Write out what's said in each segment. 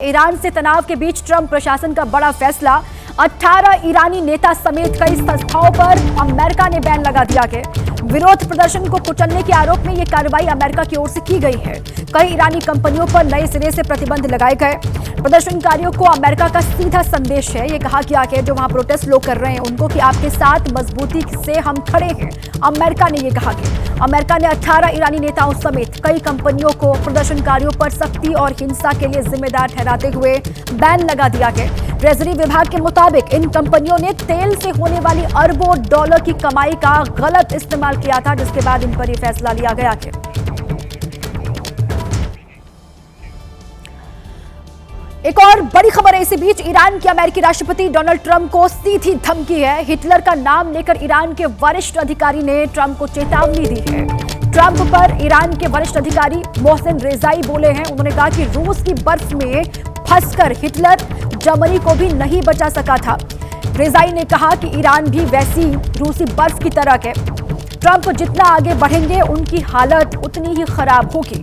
Iran से तनाव के बीच ट्रंप प्रशासन का बड़ा फैसला। 18 ईरानी नेता समेत कई संस्थाओं पर अमेरिका ने बैन लगा दिया है। विरोध प्रदर्शन को कुचलने के आरोप में यह कार्रवाई अमेरिका की ओर से की गई है। कई ईरानी कंपनियों पर नए सिरे से प्रतिबंध लगाए गए। प्रदर्शनकारियों को अमेरिका का सीधा संदेश है। यह कहा गया है जो वहां प्रोटेस्ट लोग कर रहे हैं उनको कि आपके साथ मजबूती से हम खड़े हैं। अमेरिका ने यह कहा कि अमेरिका ने 18 ईरानी नेताओं समेत कई कंपनियों को प्रदर्शनकारियों पर सख्ती और हिंसा के लिए जिम्मेदार ठहराते हुए बैन लगा दिया है। ट्रेजरी विभाग के मुताबिक इन कंपनियों ने तेल से होने वाली अरबों डॉलर की कमाई का गलत इस्तेमाल किया था, जिसके बाद इन पर यह फैसला लिया गया है। एक और बड़ी खबर है इसी बीच। ईरान के अमेरिकी राष्ट्रपति डोनाल्ड ट्रंप को सीधी धमकी है। हिटलर का नाम लेकर ईरान के वरिष्ठ अधिकारी ने ट्रंप को चेतावनी दी है। ट्रंप पर ईरान के वरिष्ठ अधिकारी मोहसिन रेजाई बोले हैं। उन्होंने कहा कि रूस की बर्फ में फंसकर हिटलर जर्मनी को भी नहीं बचा सका था। रेजाई ने कहा कि ईरान भी वैसी रूसी बर्फ की तरह है। ट्रंप जितना आगे बढ़ेंगे उनकी उतनी ही खराब होगी।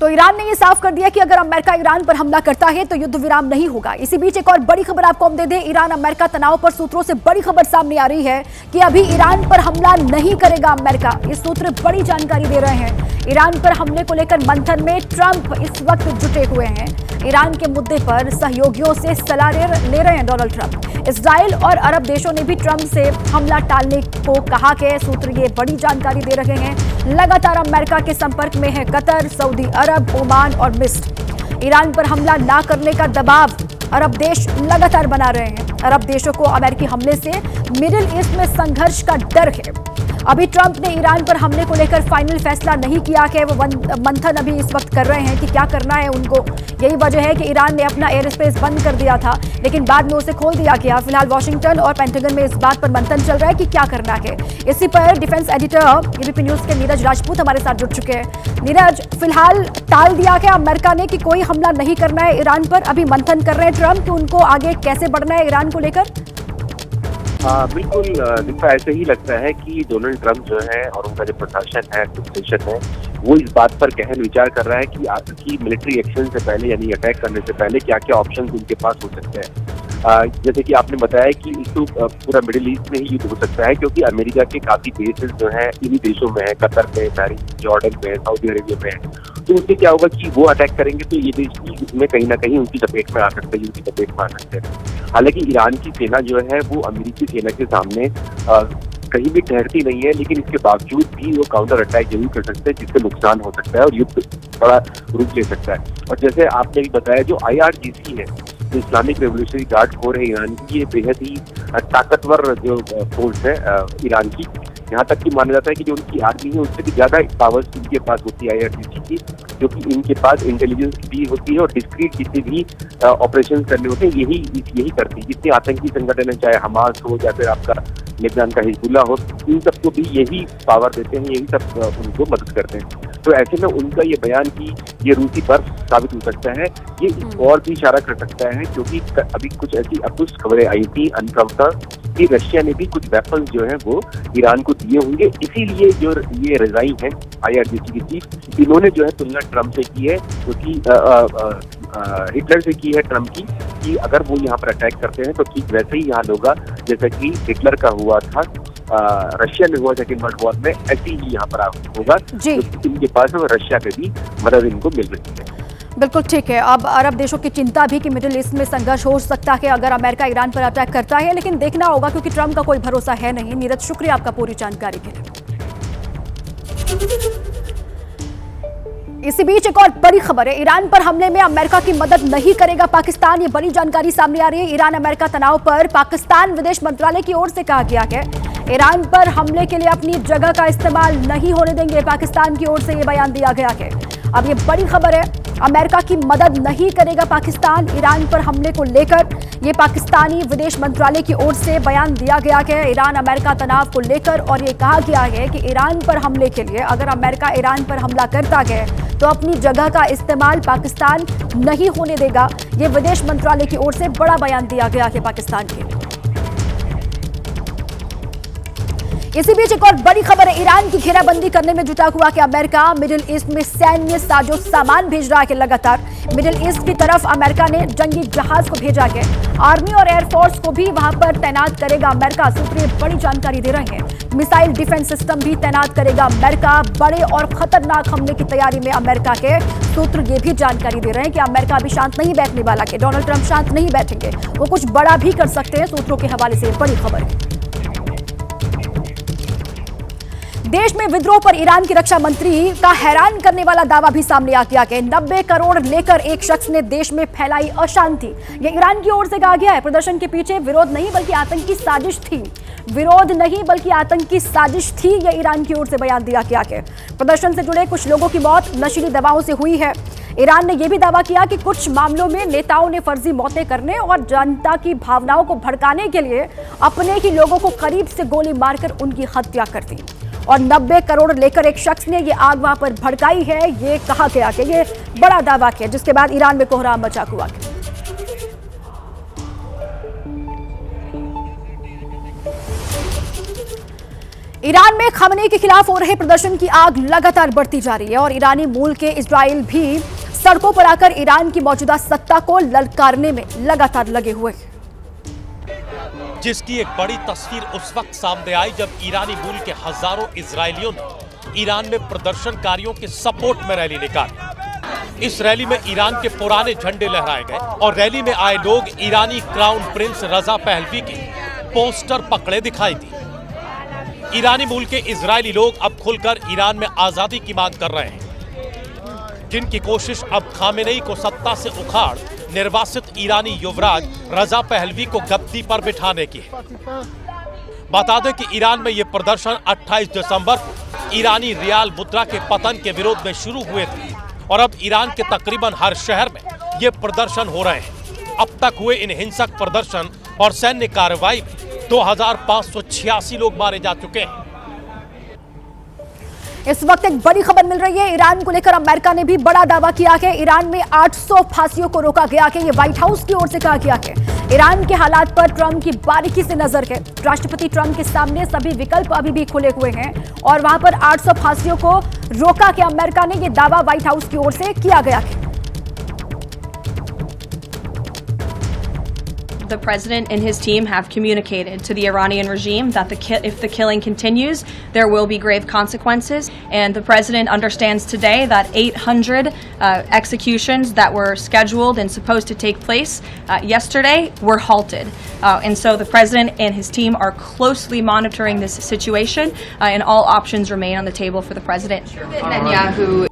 तो ईरान ने यह साफ कर दिया कि अगर अमेरिका ईरान पर हमला करता है तो युद्ध विराम नहीं होगा। इसी बीच एक और बड़ी खबर आपको हम दे दें। ईरान अमेरिका तनाव पर सूत्रों से बड़ी खबर सामने आ रही है कि अभी ईरान पर हमला नहीं करेगा अमेरिका। ये सूत्र बड़ी जानकारी दे रहे हैं। ईरान पर हमले को लेकर मंथन में ट्रंप इस वक्त जुटे हुए हैं। ईरान के मुद्दे पर सहयोगियों से सलाह ले रहे हैं डोनाल्ड ट्रंप। इजराइल और अरब देशों ने भी ट्रंप से हमला टालने को कहा है। सूत्र ये बड़ी जानकारी दे रहे हैं। लगातार अमेरिका के संपर्क में है कतर, सऊदी अरब, ओमान और मिस्र। ईरान पर हमला ना करने का दबाव अरब देश लगातार बना रहे हैं। अरब देशों को अमेरिकी हमले से मिडिल ईस्ट में संघर्ष का डर है। अभी ट्रंप ने ईरान पर हमले को लेकर फाइनल फैसला नहीं किया है। वो मंथन अभी इस वक्त कर रहे हैं कि क्या करना है उनको। यही वजह है कि ईरान ने अपना एयर स्पेस बंद कर दिया था, लेकिन बाद में उसे खोल दिया गया। फिलहाल वॉशिंगटन और पेंटागन में इस बात पर मंथन चल रहा है कि क्या करना है। इसी पर डिफेंस एडिटर एबीपी न्यूज के नीरज राजपूत हमारे साथ जुड़ चुके हैं। नीरज, फिलहाल टाल दिया गया अमेरिका ने कि कोई हमला नहीं करना है ईरान पर। अभी मंथन कर रहे हैं ट्रंप कि उनको आगे कैसे बढ़ना है ईरान को लेकर। बिल्कुल दिखा ऐसे ही लगता है कि डोनाल्ड ट्रंप जो है और उनका जो प्रशासन है, एडमिनिस्ट्रेशन है, वो इस बात पर गहन विचार कर रहा है कि मिलिट्री एक्शन से पहले यानी अटैक करने से पहले क्या क्या ऑप्शंस उनके पास हो सकते हैं। जैसे कि आपने बताया कि इसको पूरा मिडिल ईस्ट में ही युद्ध हो सकता है, क्योंकि अमेरिका के काफी बेसेस जो है इन्हीं देशों में है, कतर में, बहरीन, जॉर्डन में, सऊदी अरेबिया में है। तो उससे क्या होगा कि वो अटैक करेंगे तो ये देश भी इसमें कहीं ना कहीं उनकी चपेट में आ सकते हैं, उनकी चपेट में आ सकते हैं। हालांकि ईरान की सेना जो है वो अमेरिकी सेना के सामने कहीं भी ठहरती नहीं है, लेकिन इसके बावजूद भी वो काउंटर अटैक जरूर कर सकते हैं, जिससे नुकसान हो सकता है और युद्ध बड़ा रूप ले सकता है। और जैसे आपने भी बताया, जो IRGC है, जो इस्लामिक रेवोल्यूशनरी गार्ड फोर्स है ईरान की, ये बेहद ही ताकतवर जो फोर्स है ईरान की। यहाँ तक कि माना जाता है कि जो उनकी आर्मी है उससे भी ज्यादा पावर्स इनके पास होती है IRGC की, जो कि इनके पास इंटेलिजेंस भी होती है और डिस्क्रीट जितने भी ऑपरेशन करने होते हैं यही करती है। जितने आतंकी संगठन है, चाहे हमास हो या फिर आपका लेबनान का हिजबुल्लाह हो, इन सबको भी यही पावर देते हैं, यही सब उनको मदद करते हैं। तो ऐसे में उनका ये बयान कि ये रूसी बर्फ साबित हो सकता है, ये और भी इशारा कर सकता है, क्योंकि अभी कुछ ऐसी अपुष्ट खबरें आई थी अनकंफर्म कि रशिया ने भी कुछ वेपन्स जो है वो ईरान को दिए होंगे। इसीलिए जो ये रजाई है IRGC की चीफ, इन्होंने जो है तुलना ट्रंप से की है, क्योंकि हिटलर से की है ट्रम्प की, कि अगर वो यहाँ पर अटैक करते हैं तो ठीक वैसे ही यहाँ होगा जैसा कि हिटलर का हुआ था रशिया में हुआ सेकेंड वर्ल्ड वॉर में, ऐसे ही यहाँ पर होगा। जी। तो इनके पास में रशिया पे भी मदद इनको मिल रही है। बिल्कुल ठीक है। अब अरब देशों की चिंता भी कि मिडिल ईस्ट में संघर्ष हो सकता है अगर अमेरिका ईरान पर अटैक करता है, लेकिन देखना होगा क्योंकि ट्रंप का कोई भरोसा है नहीं। नीरज, शुक्रिया आपका पूरी जानकारी के लिए। इसी बीच एक और बड़ी खबर है, ईरान पर हमले में अमेरिका की मदद नहीं करेगा पाकिस्तान। ये बड़ी जानकारी सामने आ रही है। ईरान अमेरिका तनाव पर पाकिस्तान विदेश मंत्रालय की ओर से कहा गया है ईरान पर हमले के लिए अपनी जगह का इस्तेमाल नहीं होने देंगे। पाकिस्तान की ओर से यह बयान दिया गया है। अब ये बड़ी खबर है, अमेरिका की मदद नहीं करेगा पाकिस्तान ईरान पर हमले को लेकर। ये पाकिस्तानी विदेश मंत्रालय की ओर से बयान दिया गया है ईरान अमेरिका तनाव को लेकर, और ये कहा गया है कि ईरान पर हमले के लिए अगर अमेरिका ईरान पर हमला करता है तो अपनी जगह का इस्तेमाल पाकिस्तान नहीं होने देगा। ये विदेश मंत्रालय की ओर से बड़ा बयान दिया गया है पाकिस्तान के। इसी बीच एक और बड़ी खबर है, ईरान की घेराबंदी करने में जुटा हुआ कि अमेरिका मिडिल ईस्ट में सैन्य साजो सामान भेज रहा है। लगातार मिडिल ईस्ट की तरफ अमेरिका ने जंगी जहाज को भेजा है। आर्मी और एयरफोर्स को भी वहां पर तैनात करेगा अमेरिका। सूत्र बड़ी जानकारी दे रहे हैं। मिसाइल डिफेंस सिस्टम भी तैनात करेगा अमेरिका। बड़े और खतरनाक हमले की तैयारी में अमेरिका के सूत्र ये भी जानकारी दे रहे हैं कि अमेरिका अभी शांत नहीं बैठने वाला है। डोनाल्ड ट्रंप शांत नहीं बैठेंगे, वो कुछ बड़ा भी कर सकते हैं। सूत्रों के हवाले से बड़ी खबर है। देश में विद्रोह पर ईरान की रक्षा मंत्री का हैरान करने वाला दावा भी सामने आ गया है। 90 करोड़ लेकर एक शख्स ने देश में फैलाई अशांति। यह ईरान की ओर से कहा गया है। प्रदर्शन के पीछे विरोध नहीं बल्कि आतंकी साजिश थी। विरोध नहीं बल्कि आतंकी साजिश थी, यह ईरान की ओर से बयान दिया गया है। प्रदर्शन से जुड़े कुछ लोगों की मौत नशीली दवाओं से हुई है। ईरान ने यह भी दावा किया कि कुछ मामलों में नेताओं ने फर्जी मौतें करने और जनता की भावनाओं को भड़काने के लिए अपने ही लोगों को करीब से गोली मारकर उनकी हत्या कर दी। और 90 करोड़ लेकर एक शख्स ने यह आग वहां पर भड़काई है, ये कहा गया कि ये बड़ा दावा है, जिसके बाद ईरान में कोहराम मचा हुआ है। ईरान में खमेनी के खिलाफ हो रहे प्रदर्शन की आग लगातार बढ़ती जा रही है और ईरानी मूल के इजराइल भी सड़कों पर आकर ईरान की मौजूदा सत्ता को ललकारने में लगातार लगे हुए हैं। जिसकी एक बड़ी तस्वीर उस वक्त सामने आई जब ईरानी मूल के हजारों इजरायलियों ने ईरान में प्रदर्शनकारियों के सपोर्ट में रैली निकाली। इस रैली में ईरान के पुराने झंडे लहराए गए और रैली में आए लोग ईरानी क्राउन प्रिंस रजा पहलवी के पोस्टर पकड़े दिखाई दी। ईरानी मूल के इजरायली लोग अब खुलकर ईरान में आजादी की मांग कर रहे हैं, जिनकी कोशिश अब खामेनेई को सत्ता से उखाड़ निर्वासित ईरानी युवराज रजा पहलवी को गद्दी पर बिठाने की है। बता दें कि ईरान में यह प्रदर्शन 28 दिसंबर को ईरानी रियाल मुद्रा के पतन के विरोध में शुरू हुए थे और अब ईरान के तकरीबन हर शहर में ये प्रदर्शन हो रहे हैं। अब तक हुए इन हिंसक प्रदर्शन और सैन्य कार्रवाई में 2586 लोग मारे जा चुके हैं। इस वक्त एक बड़ी खबर मिल रही है, ईरान को लेकर अमेरिका ने भी बड़ा दावा किया है। ईरान में 800 फांसियों को रोका गया है, ये व्हाइट हाउस की ओर से कहा गया है। ईरान के हालात पर ट्रंप की बारीकी से नजर है। राष्ट्रपति ट्रंप के सामने सभी विकल्प अभी भी खुले हुए हैं और वहां पर 800 फांसियों को रोका के अमेरिका ने यह दावा व्हाइट हाउस की ओर से किया गया है। The president and his team have communicated to the Iranian regime that if the killing continues, there will be grave consequences. And the president understands today that 800 executions that were scheduled and supposed to take place yesterday were halted. And so the president and his team are closely monitoring this situation, and all options remain on the table for the president. Netanyahu